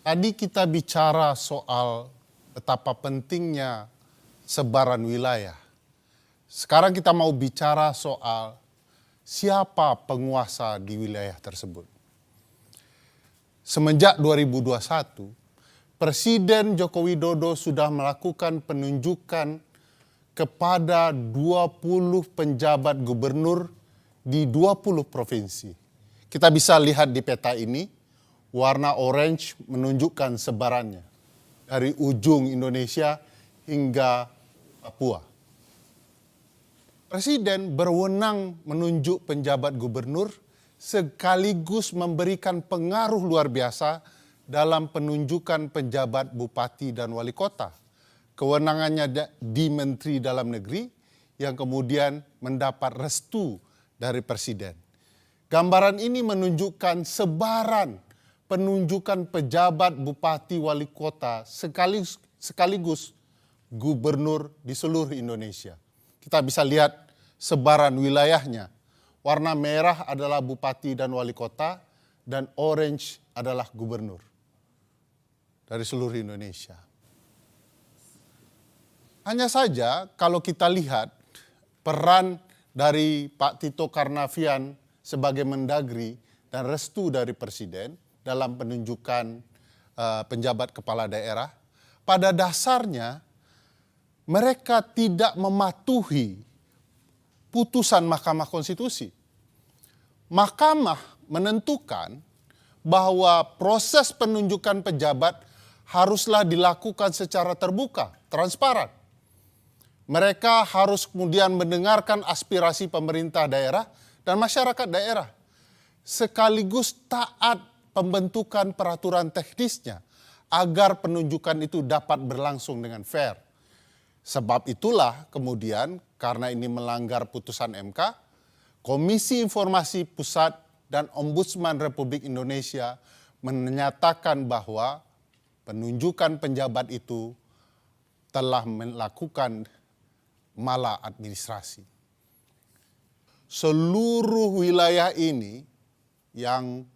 Tadi kita bicara soal betapa pentingnya sebaran wilayah. Sekarang kita mau bicara soal siapa penguasa di wilayah tersebut. Semenjak 2021, Presiden Joko Widodo sudah melakukan penunjukan kepada 20 penjabat gubernur di 20 provinsi. Kita bisa lihat di peta ini, warna orange menunjukkan sebarannya dari ujung Indonesia hingga Papua. Presiden berwenang menunjuk penjabat gubernur sekaligus memberikan pengaruh luar biasa dalam penunjukan penjabat bupati dan wali kota. Kewenangannya di Menteri Dalam Negeri yang kemudian mendapat restu dari Presiden. Gambaran ini menunjukkan sebaran penunjukan pejabat bupati wali kota sekaligus gubernur di seluruh Indonesia. Kita bisa lihat sebaran wilayahnya. Warna merah adalah bupati dan wali kota dan orange adalah gubernur dari seluruh Indonesia. Hanya saja kalau kita lihat peran dari Pak Tito Karnavian sebagai Mendagri dan restu dari Presiden dalam penunjukan penjabat kepala daerah, pada dasarnya mereka tidak mematuhi putusan Mahkamah Konstitusi. Mahkamah menentukan bahwa proses penunjukan pejabat haruslah dilakukan secara terbuka, transparan. Mereka harus kemudian mendengarkan aspirasi pemerintah daerah dan masyarakat daerah, sekaligus taat pembentukan peraturan teknisnya agar penunjukan itu dapat berlangsung dengan fair. Sebab itulah kemudian karena ini melanggar putusan MK, Komisi Informasi Pusat dan Ombudsman Republik Indonesia menyatakan bahwa penunjukan penjabat itu telah melakukan maladministrasi. Seluruh wilayah ini yang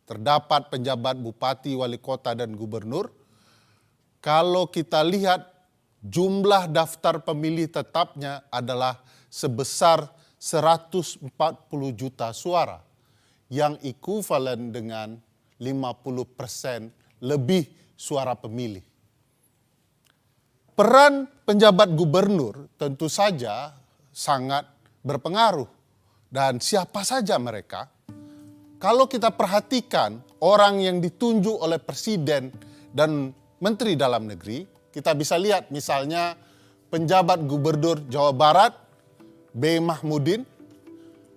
terdapat penjabat bupati, wali kota, dan gubernur, kalau kita lihat jumlah daftar pemilih tetapnya adalah sebesar 140 juta suara, yang ekuivalen dengan 50% lebih suara pemilih. Peran penjabat gubernur tentu saja sangat berpengaruh. Dan siapa saja mereka? Kalau kita perhatikan orang yang ditunjuk oleh Presiden dan Menteri Dalam Negeri, kita bisa lihat misalnya penjabat gubernur Jawa Barat, B. Mahmudin.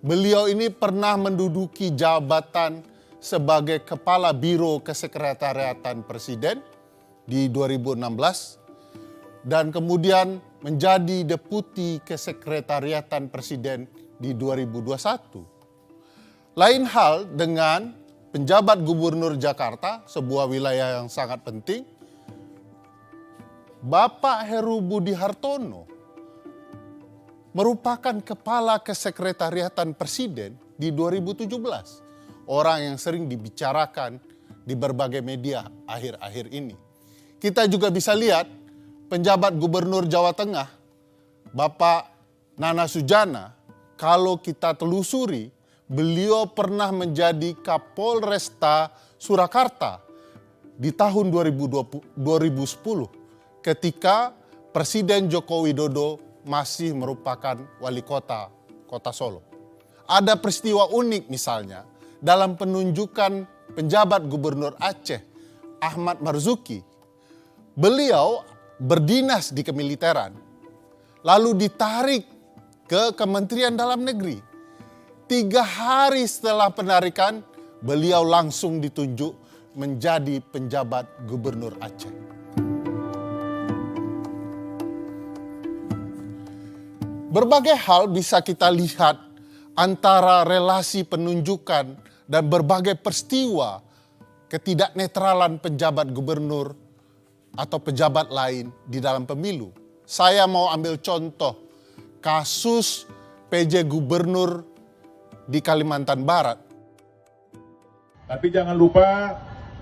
Beliau ini pernah menduduki jabatan sebagai Kepala Biro Kesekretariatan Presiden di 2016 dan kemudian menjadi Deputi Kesekretariatan Presiden di 2021. Lain hal dengan penjabat gubernur Jakarta, sebuah wilayah yang sangat penting, Bapak Heru Budi Hartono merupakan Kepala Kesekretariatan Presiden di 2017. Orang yang sering dibicarakan di berbagai media akhir-akhir ini. Kita juga bisa lihat penjabat gubernur Jawa Tengah, Bapak Nana Sujana, kalau kita telusuri, beliau pernah menjadi Kapolresta Surakarta di tahun 2010 ketika Presiden Joko Widodo masih merupakan wali kota Solo. Ada peristiwa unik misalnya dalam penunjukan penjabat gubernur Aceh, Ahmad Marzuki. Beliau berdinas di kemiliteran, lalu ditarik ke Kementerian Dalam Negeri. 3 hari setelah penarikan, beliau langsung ditunjuk menjadi penjabat gubernur Aceh. Berbagai hal bisa kita lihat antara relasi penunjukan dan berbagai peristiwa ketidaknetralan penjabat gubernur atau pejabat lain di dalam pemilu. Saya mau ambil contoh kasus PJ Gubernur di Kalimantan Barat. Tapi jangan lupa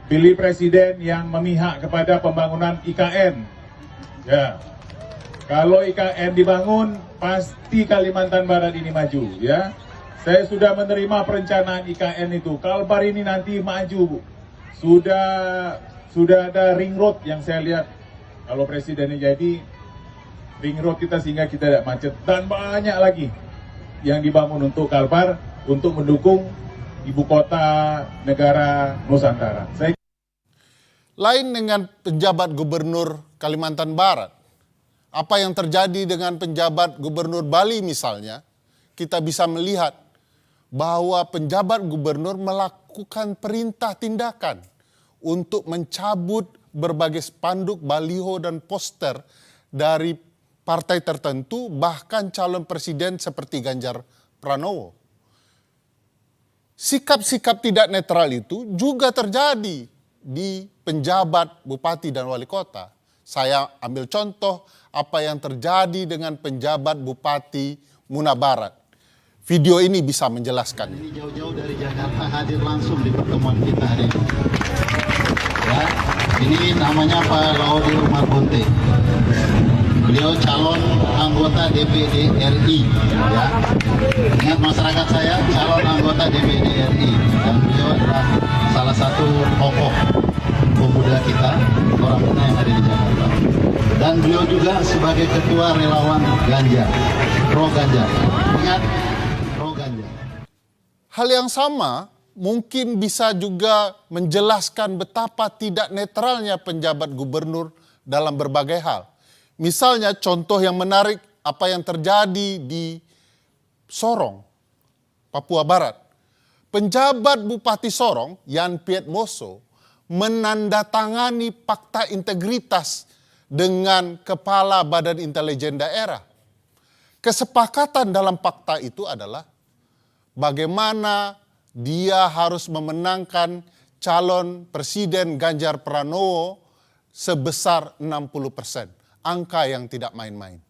pilih presiden yang memihak kepada pembangunan IKN. Ya, kalau IKN dibangun, pasti Kalimantan Barat ini maju. Ya, saya sudah menerima perencanaan IKN itu. Kalbar ini nanti maju, Bu. Sudah ada ring road yang saya lihat. Kalau presidennya jadi, ring road kita sehingga kita tidak macet. Dan banyak lagi yang dibangun untuk Kalbar, untuk mendukung ibu kota negara Nusantara. Lain dengan penjabat gubernur Kalimantan Barat, apa yang terjadi dengan penjabat gubernur Bali misalnya, kita bisa melihat bahwa penjabat gubernur melakukan perintah tindakan untuk mencabut berbagai spanduk, baliho, dan poster dari partai tertentu, bahkan calon presiden seperti Ganjar Pranowo. Sikap-sikap tidak netral itu juga terjadi di penjabat bupati dan wali kota. Saya ambil contoh apa yang terjadi dengan penjabat bupati Muna Barat. Video ini bisa menjelaskan. Ini jauh-jauh dari Jakarta hadir langsung di pertemuan kita hari ini. Ya, ini namanya Pak Laode Umar Bonte. Beliau calon anggota DPD RI. Ya, ingat masyarakat saya, calon anggota DPD RI. Dan beliau adalah salah satu tokoh pemuda kita, orang kita yang ada di Jakarta. Dan beliau juga sebagai ketua relawan Ganjar, pro Ganjar. Ingat, pro Ganjar. Hal yang sama mungkin bisa juga menjelaskan betapa tidak netralnya penjabat gubernur dalam berbagai hal. Misalnya contoh yang menarik apa yang terjadi di Sorong, Papua Barat. Penjabat Bupati Sorong, Yan Piet Moso, menandatangani fakta integritas dengan Kepala Badan Intelijen Daerah. Kesepakatan dalam fakta itu adalah bagaimana dia harus memenangkan calon presiden Ganjar Pranowo sebesar 60%. Angka yang tidak main-main.